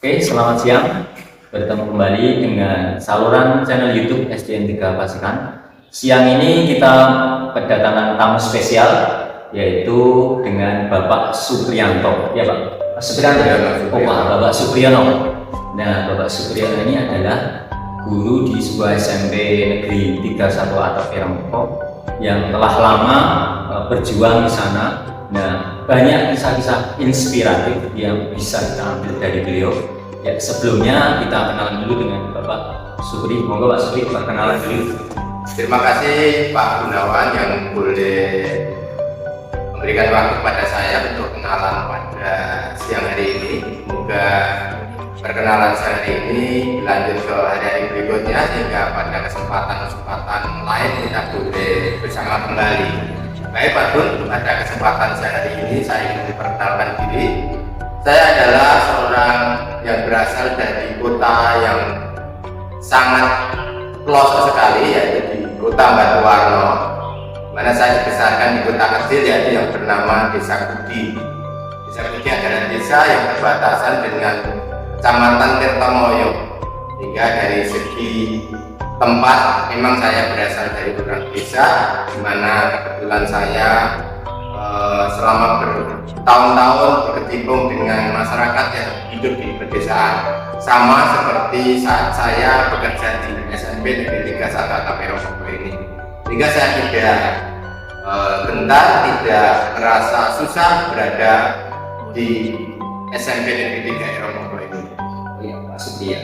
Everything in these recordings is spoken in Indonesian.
Oke, selamat siang. Bertemu kembali dengan saluran channel YouTube SDN 3 Pacitan. Siang ini kita kedatangan tamu spesial, yaitu dengan Bapak Supriyanto. Ya Pak, Supriyanto ya? Oh Pak, Bapak Supriyono. Nah, Bapak Supriyono ini adalah guru di sebuah SMP Negeri 31 Atap Ireng-Moko yang telah lama berjuang di sana. Nah, banyak kisah-kisah inspiratif yang bisa kita ambil dari beliau. Ya, sebelumnya kita kenalan dulu dengan Bapak Supri. Monggo Pak Supri, perkenalan dulu. Terima kasih Pak Gunawan yang boleh memberikan waktu kepada saya untuk kenalan pada siang hari ini. Semoga perkenalan saya hari ini lanjut ke hari-hari berikutnya, sehingga pada kesempatan-kesempatan lain kita boleh bersama kembali. Baik Pak Gun, pada kesempatan saya hari ini saya ingin memperkenalkan diri. Saya adalah seorang yang berasal dari kota yang sangat pelosok sekali, yaitu di Kota Batuwarno, mana saya dibesarkan di kota kecil yaitu yang bernama Desa Kudi. Desa Kudi adalah desa yang berbatasan dengan Kecamatan Tirtomoyo. Hingga dari segi tempat memang saya berasal dari orang desa, di mana kebetulan saya selama bertahun-tahun berkecimpung dengan masyarakat yang hidup di pedesaan, sama seperti saat saya bekerja di SMP Negeri 31 Atap Ireng-Moko ini. Sehingga saya tidak gentar, tidak merasa susah berada di SMP Negeri 3 Ireng-Moko ini. Iya Pak Supri ya.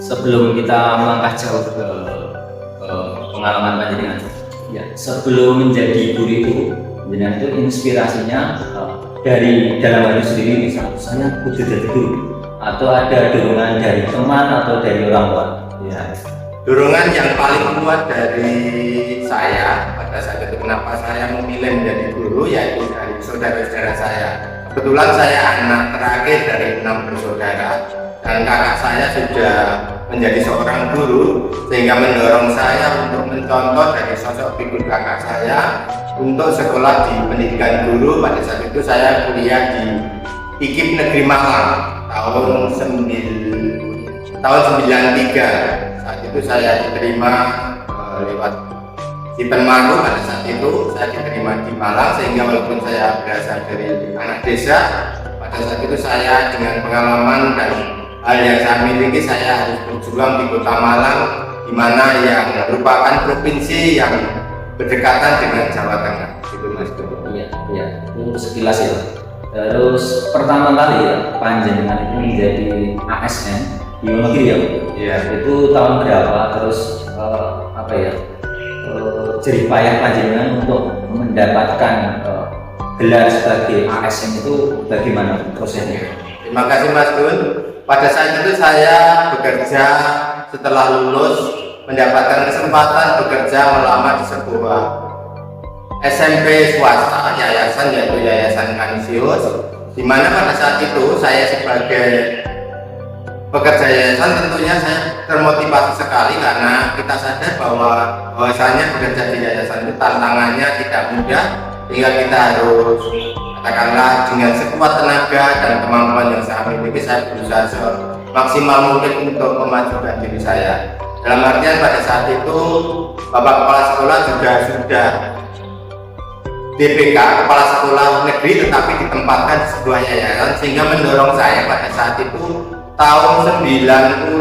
Sebelum kita melangkah jauh ke pengalaman panjenengan, ya sebelum menjadi guru itu, panjenengan itu inspirasinya dari dalam hati sendiri, misalnya saya kudu jadi guru, atau ada dorongan dari teman atau dari orang tua? Ya. Dorongan yang paling kuat dari saya pada saat itu, kenapa saya memilih menjadi guru, yaitu dari saudara-saudara saya. Kebetulan saya anak terakhir dari 6 bersaudara, dan kakak saya sudah menjadi seorang guru, sehingga mendorong saya untuk mencontoh dari sosok figur kakak saya untuk sekolah di pendidikan guru. Pada saat itu saya kuliah di IKIP Negeri Malang tahun 93. Saat itu saya diterima lewat Sipen Maru. Pada saat itu saya diterima di Malang, sehingga walaupun saya berasal dari anak desa, pada saat itu saya dengan pengalaman dan hal yang saya miliki, saya harus berjuang di Kota Malang, di mana yang merupakan provinsi yang berdekatan dengan Jawa Tengah. Itu Mas. Iya, iya, itu sekilas ya. Terus pertama kali ya panjenengan itu menjadi ASN di negeri ya. Iya. Itu tahun berapa? Terus apa ya? Jeripayah panjenengan untuk mendapatkan gelar sebagai ASN itu bagaimana prosesnya? Terima kasih Mas Gun. Pada saat itu saya bekerja setelah lulus, mendapatkan kesempatan bekerja melamar di sebuah SMP swasta yayasan, yaitu Yayasan Kanisius, di mana pada saat itu saya sebagai pekerja yayasan tentunya saya termotivasi sekali, karena kita sadar bahwasanya bekerja di yayasan itu tantangannya tidak mudah, hingga kita harus katakanlah dengan sekuat tenaga dan kemampuan yang saya miliki, saya berusaha semaksimal mungkin untuk memajukan diri saya. Dalam artian pada saat itu Bapak Kepala Sekolah juga sudah DPK, Kepala Sekolah Negeri, tetapi ditempatkan di sebuah yayasan, sehingga mendorong saya pada saat itu tahun 99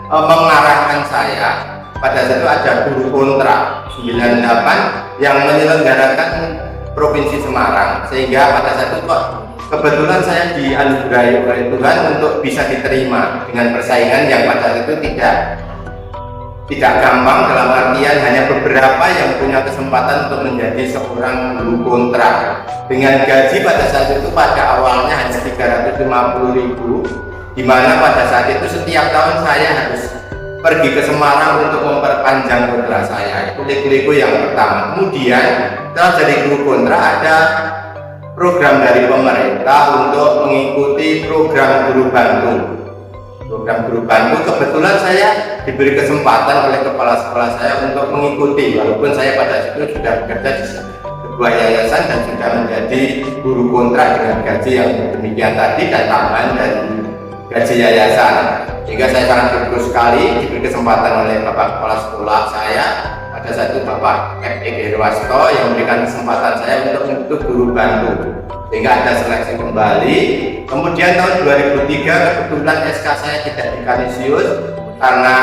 mengarahkan saya. Pada saat itu ada guru kontrak 98 yang menyelenggarakan Provinsi Semarang, sehingga pada saat itu kebetulan saya dianugerahi oleh Tuhan untuk bisa diterima dengan persaingan yang pada saat itu tidak gampang, dalam artian hanya beberapa yang punya kesempatan untuk menjadi seorang guru kontrak dengan gaji pada saat itu pada awalnya hanya 350.000, di mana pada saat itu setiap tahun saya harus pergi ke Semarang untuk memperpanjang kontrak saya. Itu liku-liku yang pertama. Kemudian setelah jadi guru kontrak, ada program dari pemerintah untuk mengikuti program guru bantu. program guru bantu. Kebetulan saya diberi kesempatan oleh kepala sekolah saya untuk mengikuti, walaupun saya pada situ sudah bekerja di sebuah yayasan dan sudah menjadi guru kontrak dengan gaji yang demikian tadi dan tambahan dari gaji yayasan. Sehingga saya sangat bersyukur sekali diberi kesempatan oleh Bapak Kepala Sekolah saya pada saat itu, Bapak F.E. Herwasto, yang memberikan kesempatan saya untuk guru bantu, sehingga ada seleksi kembali. Kemudian tahun 2003 kebetulan SK saya tidak dikanisius karena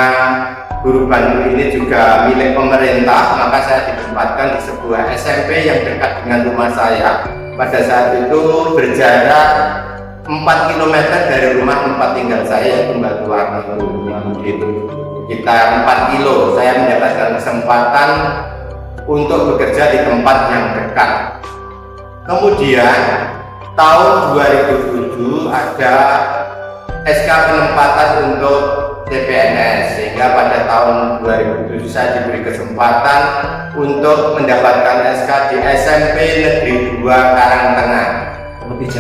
guru bantu ini juga milik pemerintah, maka saya ditempatkan di sebuah SMP yang dekat dengan rumah saya. Pada saat itu berjarak 4 km dari rumah tempat tinggal saya, yaitu Batuwarno itu. Sekitar 4 kilo saya mendapatkan kesempatan untuk bekerja di tempat yang dekat. Kemudian tahun 2007 ada SK penempatan untuk CPNS, sehingga pada tahun 2007 saya diberi kesempatan untuk mendapatkan SK di SMP Negeri 2 Karangtengah. Lebih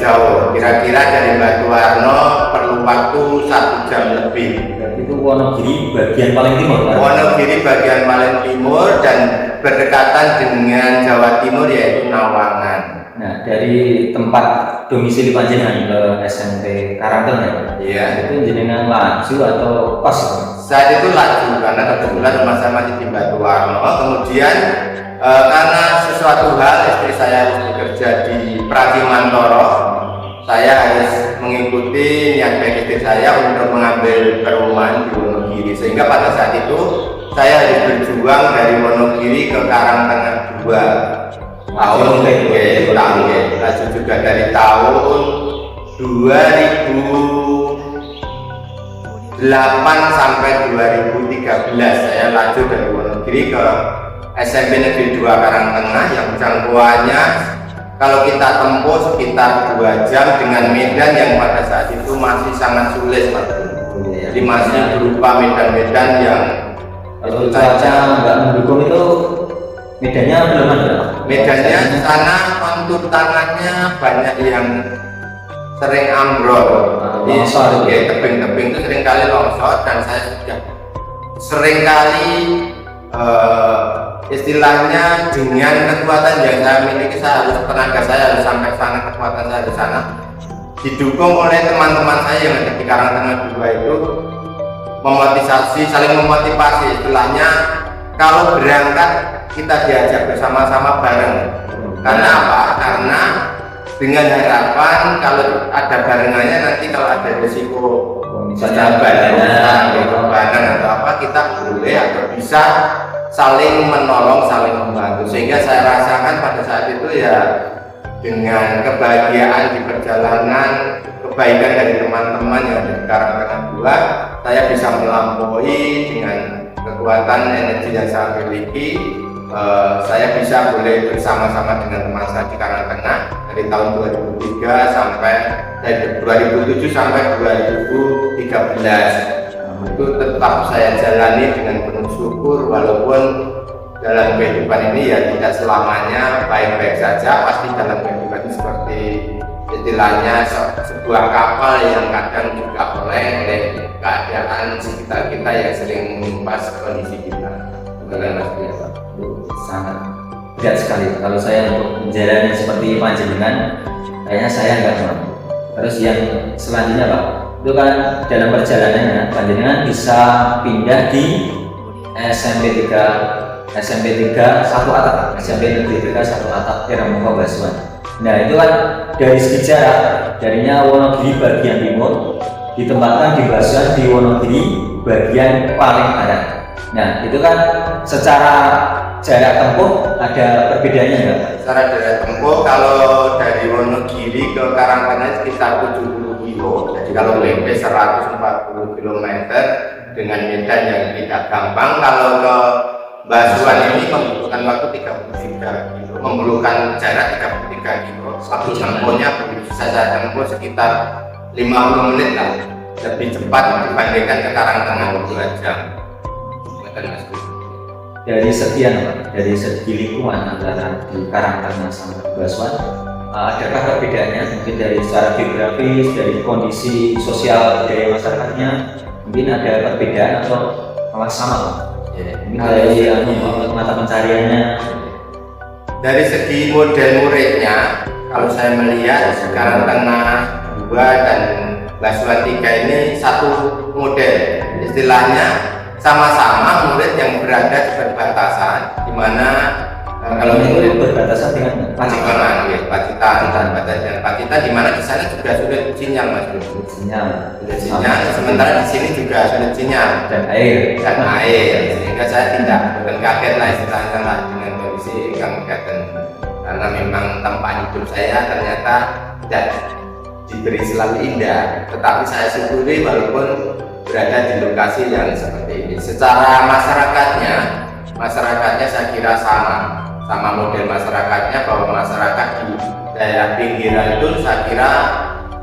jauh, kira-kira dari Batuwarno perlu waktu 1 jam lebih. Itu Wonogiri bagian paling timur, kan? Wonogiri bagian paling timur dan berdekatan dengan Jawa Timur, yaitu Nawangan. Nah, dari tempat domisili panjenengan ke SMP Karangtengah, Iya. itu jenengan laju atau kos? Saat itu laju karena kebetulan rumah saya masih di Batuwarno. Kemudian karena sesuatu hal istri saya harus bekerja di Pratimantoro, saya harus mengikuti niat baik istri saya untuk mengambil perumahan di Wonogiri, sehingga pada saat itu saya harus berjuang dari Wonogiri ke Karangtengah 2 tahun. Laju juga dari tahun 2008 sampai 2013 saya laju dari Wonogiri ke SMP Negeri 2 Karangtengah yang jangkauannya kalau kita tempuh sekitar 2 jam dengan medan yang pada saat itu masih sangat sulit, Pak. Jadi masih berupa medan-medan yang kalau cuaca nggak mendukung itu medannya belum ada. Medannya di sana kontur tanahnya banyak yang sering ambrol. Jadi tebing-tebing itu sering kali longsor dan saya sudah sering kali istilahnya dengan kekuatan yang saya miliki, tenaga saya harus sampai sana, kekuatan saya di sana, didukung oleh teman-teman saya yang ada di Karangtengah 2 itu, saling memotivasi. Istilahnya kalau berangkat kita diajak bersama-sama bareng. Karena apa? Karena dengan harapan kalau ada barengannya nanti kalau ada risiko misalnya badan atau apa, kita boleh atau bisa saling menolong, saling membantu. Sehingga saya rasakan pada saat itu ya, dengan kebahagiaan di perjalanan, kebaikan dari teman-teman yang ada di Karangtengah 2, saya bisa melampaui dengan kekuatan energi yang saya miliki. Saya bisa boleh bersama-sama dengan teman saya di Karangtengah dari tahun 2003 sampai 2007 sampai 2013. Itu tetap saya jalani dengan penuh syukur, walaupun dalam kehidupan ini ya tidak selamanya baik-baik saja. Pasti dalam kehidupan ini seperti istilahnya sebuah kapal yang kadang juga oleh keadaan sekitar kita yang sering menimpas kondisi kita. Sangat berat sekali kalau saya untuk menjalani seperti panjenengan, kayaknya saya nggak mampu. Terus yang selanjutnya, Pak, itu kan dalam perjalanannya panjenengan bisa pindah di SMP 3 satu atap, SMP Negeri 3 satu atap Eramuka Basuan. Nah itu kan dari segi jarak, darinya Wonogiri bagian timur ditempatkan di Basuan di Wonogiri bagian paling barat. Nah itu kan secara jarak tempuh ada perbedaannya nggak? Secara jarak tempuh kalau dari Wonogiri ke Karangtengah sekitar 70 kilo. Jadi kalau PP 140 km dengan medan yang tidak gampang. Kalau ke Basuan ini membutuhkan waktu 33 kilo, memerlukan jarak 33 kilo. Satu tempuhnya bisa saya tempuh sekitar 50 menit lah, lebih cepat dibandingkan ke Karangtengah 2 jam. Dari sekian, Pak, dari segi lingkungan antara di Karangtengah sama Basuan, adakah perbedaannya mungkin dari secara geografis, dari kondisi sosial budaya masyarakatnya, mungkin ada perbedaan atau malah sama Pak? Ya, Mungkin dari mata pencariannya. dari segi model muridnya, kalau saya melihat sekarang Tengah 2 dan Basuhan 3 ini satu model, istilahnya sama-sama murid yang berada di perbatasan, di mana Kalau murid berbatasan dengan Pacitan, ya, Pacitan, Pacitan, di mana di sana juga sudah sinyal Mas Bro. sinyal, Sudah sinyal, sementara di sini juga sudah sinyal dan air. sehingga saya bukan kaget lah istilahnya lah dengan kondisi Kabupaten, karena memang tempat hidup saya ternyata tidak diberi selalu indah, tetapi saya syukuri walaupun berada di lokasi yang seperti ini. Secara masyarakatnya saya kira sama model masyarakatnya, bahwa masyarakat di daerah pinggiran itu saya kira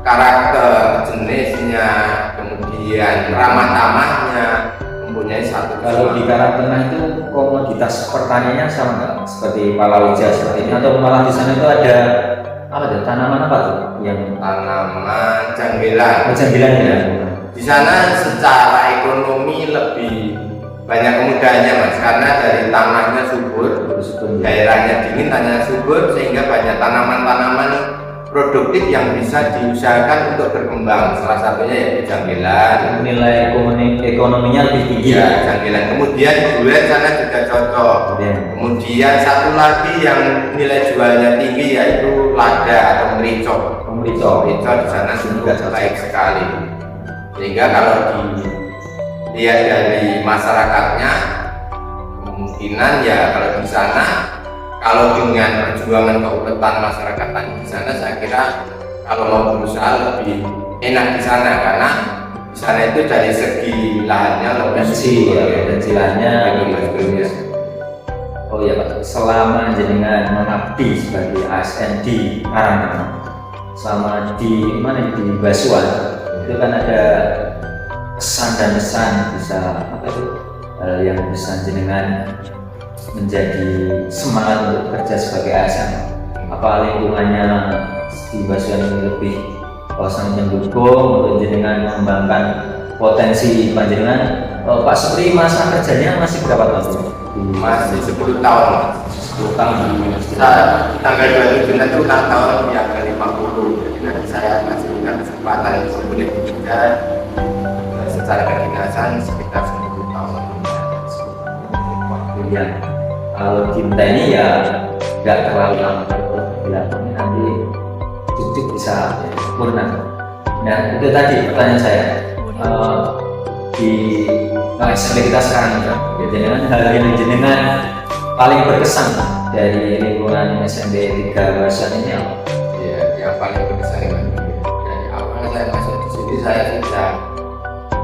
karakter jenisnya, kemudian ramah tamahnya mempunyai satu. Kalau di Karang Tengah itu komoditas pertaniannya sama nggak? Seperti palawija seperti ini, atau malah di sana itu ada apa tuh, tanaman apa tuh yang tanaman janggilan. janggilan ya? Di sana secara ekonomi lebih banyak kemudahannya Mas, karena dari tanahnya subur, daerahnya dingin, tanahnya subur, sehingga banyak tanaman-tanaman produktif yang bisa diusahakan untuk berkembang. Salah satunya yaitu janggilan. Nilai ekonominya lebih tinggi. Ya, janggilan. Kemudian durian sana juga cocok. Kemudian satu lagi yang nilai jualnya tinggi yaitu lada atau merico. Merico di sana juga baik sekali. Sehingga kalau dilihat dari masyarakatnya, kemungkinan ya kalau di sana, kalau dengan perjuangan keuletan masyarakat di sana, saya kira kalau mau berusaha lebih enak di sana, karena di sana itu dari segi lahannya lebih potensi lahannya. Oh ya Pak, selama jenengan mengabdi sebagai ASN di Karang Tengah, selama di mana di Basuhan, itu kan ada pesan dan pesan bisa apa itu yang bisa jenengan menjadi semangat untuk bekerja sebagai ASN. Apa lingkungannya di Basuhan ini lebih sangat mendukung untuk jenengan mengembangkan potensi panjenengan? Pak Supri masa kerjanya masih berapa tahun? Masih 10 tahun. 10 tahun. Tanggal 27 nanti ulang tahun yang ke-50. Jadi nanti saya masih punya kesempatan untuk boleh bekerja secara kedinasan sekitar 10 tahun. Yang kalau cinta ini ya nggak terlalu lama, kalau dilakukan nanti cukup bisa sempurna. Nah itu tadi pertanyaan saya, di SMP kita sekarang ya, jenengan hal yang jenengan paling berkesan dari lingkungan SMP 3 Basuhan ini apa? Ya, yang paling berkesan dari awal saya masuk di sini, saya sudah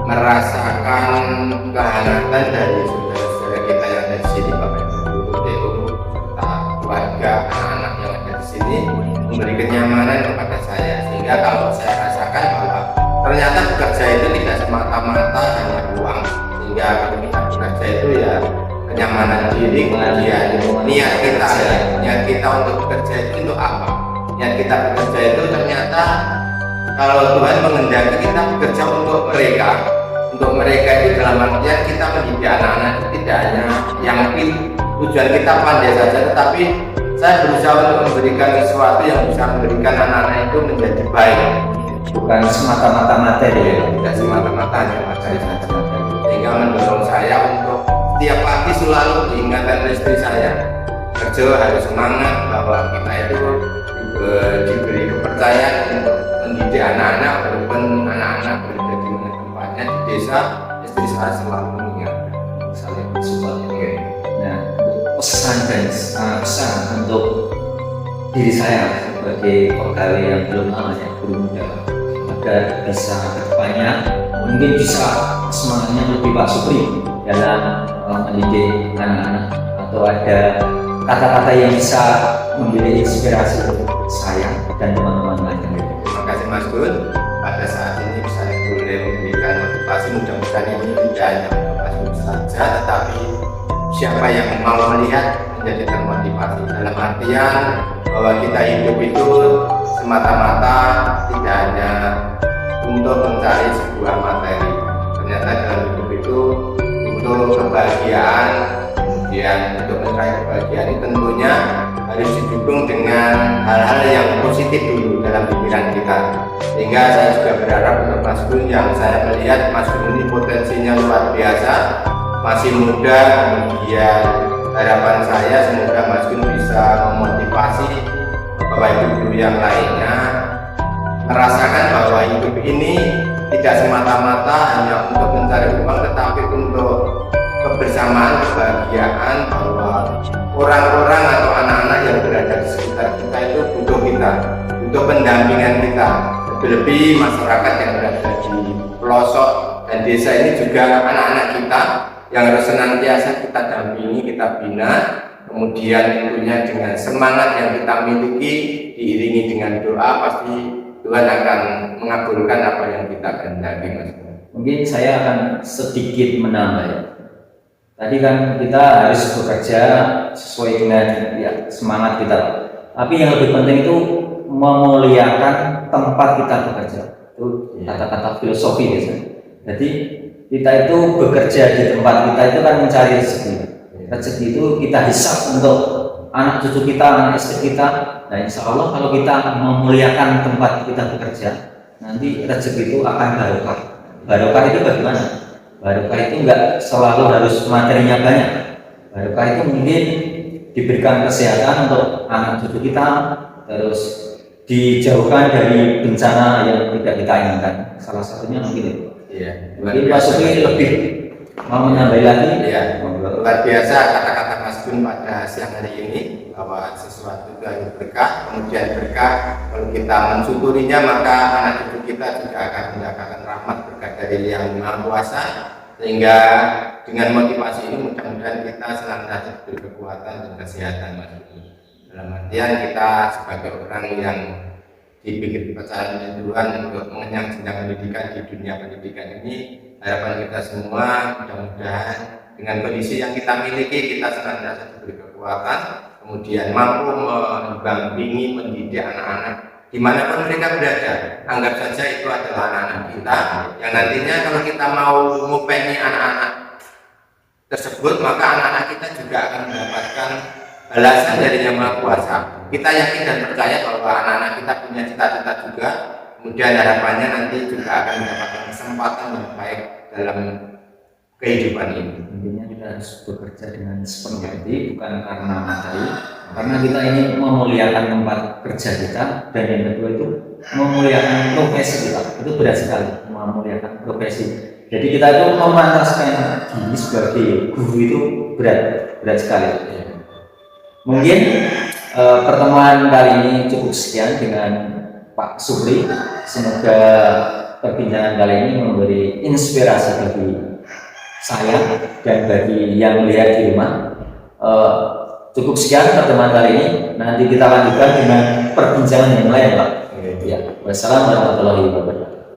merasakan kehangatan dari saudara-saudara kita yang ada di sini, Bapak Ibu guru, serta keluarga, anak-anak yang ada di sini, memberi kenyamanan kepada saya, sehingga kalau saya rasakan bahwa ternyata bekerja itu tidak semata-mata hanya uang, sehingga kalau kita bekerja itu ya kenyamanan diri, kemudian niat kita untuk bekerja itu untuk apa? Niat kita bekerja itu ternyata kalau Tuhan menghendaki kita bekerja untuk mereka itu dalam artian kita mendidik anak-anak itu tidak hanya yang tujuan kita pandai saja, tetapi saya berusaha untuk memberikan sesuatu yang bisa memberikan anak-anak itu menjadi baik, bukan semata-mata materi, tidak semata-mata hanya materi saja, sehingga mendorong saya untuk setiap pagi selalu diingatkan istri saya, kerja harus semangat, bahwa kita itu diberi kepercayaan untuk mendidik anak-anak, walaupun anak-anak berada di mana tempatnya di desa, istri saya selalu mengingatkan saling bersumpah. Nah, pesan dan pesan untuk diri saya sebagai pegawai yang belum lama ya, belum muda, agar bisa kedepannya mungkin bisa semangatnya lebih Pak Supri dalam mendidik anak-anak, atau ada kata-kata yang bisa memberi inspirasi saya dan teman-teman lainnya. Terima kasih Mas Gun. Pada saat ini saya boleh memberikan motivasi, mudah-mudahan ini tidak hanya motivasi saja, tetapi siapa yang mau melihat menjadi termotivasi. Dalam artian bahwa kita hidup itu semata-mata tidak hanya untuk mencari sebuah materi. Ternyata dalam hidup itu untuk kebahagiaan, kemudian untuk mencari kebahagiaan ini tentunya harus didukung dengan hal-hal yang positif dulu dalam pikiran kita. Sehingga saya juga berharap untuk Mas Gun, yang saya melihat Mas Gun ini potensinya luar biasa, masih muda, kemudian harapan saya semoga Mas Gun bisa memotivasi Bapak Ibu yang lainnya merasakan bahwa hidup ini tidak semata-mata hanya untuk mencari uang, tetapi untuk kebersamaan, kebahagiaan, bahwa orang-orang atau anak-anak yang berada di sekitar kita itu butuh kita, butuh pendampingan kita. Lebih masyarakat yang berada di pelosok dan desa ini juga anak-anak kita yang harus senantiasa kita dampingi, kita bina, kemudian tentunya dengan semangat yang kita miliki diiringi dengan doa, pasti Tuhan akan mengabulkan apa yang kita kehendaki, Mas. Mungkin saya akan sedikit menambah ya. Tadi kan kita harus bekerja sesuai dengan ya, semangat kita. Tapi yang lebih penting itu memuliakan tempat kita bekerja. Itu kata-kata filosofi biasanya. Jadi kita itu bekerja di tempat kita itu kan mencari rezeki. Rezeki itu kita hisap untuk anak cucu kita, anak istri kita. Nah, insya Allah kalau kita memuliakan tempat kita bekerja, nanti rezeki itu akan barokah. Barokah itu bagaimana? Barokah itu enggak selalu harus materinya banyak. Barokah itu mungkin diberikan kesehatan untuk anak cucu kita, terus dijauhkan dari bencana yang tidak kita inginkan. Salah satunya mungkin itu. Iya. Mungkin Pak Supri lebih mau menambah lagi. Iya. Luar biasa kata-kata Mas Gun pada siang hari ini, bahwa sesuatu itu harus berkah, kemudian berkah kalau kita mensyukurinya maka anak cucu kita juga akan mendapatkan rahmat berkat dari Yang Maha Kuasa. Sehingga dengan motivasi ini mudah-mudahan kita senantiasa diberi kekuatan dan kesehatan, Mas Gun. Dalam artian kita sebagai orang yang dipikir dipercaya oleh Tuhan untuk mengenyang jenjang pendidikan di dunia pendidikan ini, harapan kita semua mudah-mudahan dengan kondisi yang kita miliki kita senantiasa diberi kekuatan, kemudian mampu mendampingi mendidik anak-anak dimanapun mereka berada. Anggap saja itu adalah anak-anak kita yang nantinya kalau kita mau ngupeni anak-anak tersebut, maka anak-anak kita juga akan mendapatkan balasan dari Yang Maha Kuasa. Kita yakin dan percaya bahwa anak-anak kita punya cita-cita juga, kemudian harapannya nanti juga akan mendapatkan kesempatan yang baik dalam kehidupan ini. Intinya kita harus bekerja dengan sepenuh hati, bukan karena materi, karena kita ingin memuliakan tempat kerja kita, dan yang kedua itu memuliakan profesi kita. Itu berat sekali, memuliakan profesi. Jadi kita itu memantaskan diri sebagai guru itu berat sekali. Mungkin pertemuan kali ini cukup sekian dengan Pak Supri. Semoga perbincangan kali ini memberi inspirasi bagi saya dan bagi yang melihat di rumah. Cukup sekian pertemuan kali ini. Nanti kita lanjutkan dengan perbincangan yang lain, Pak. Ya. Wassalamualaikum warahmatullahi wabarakatuh.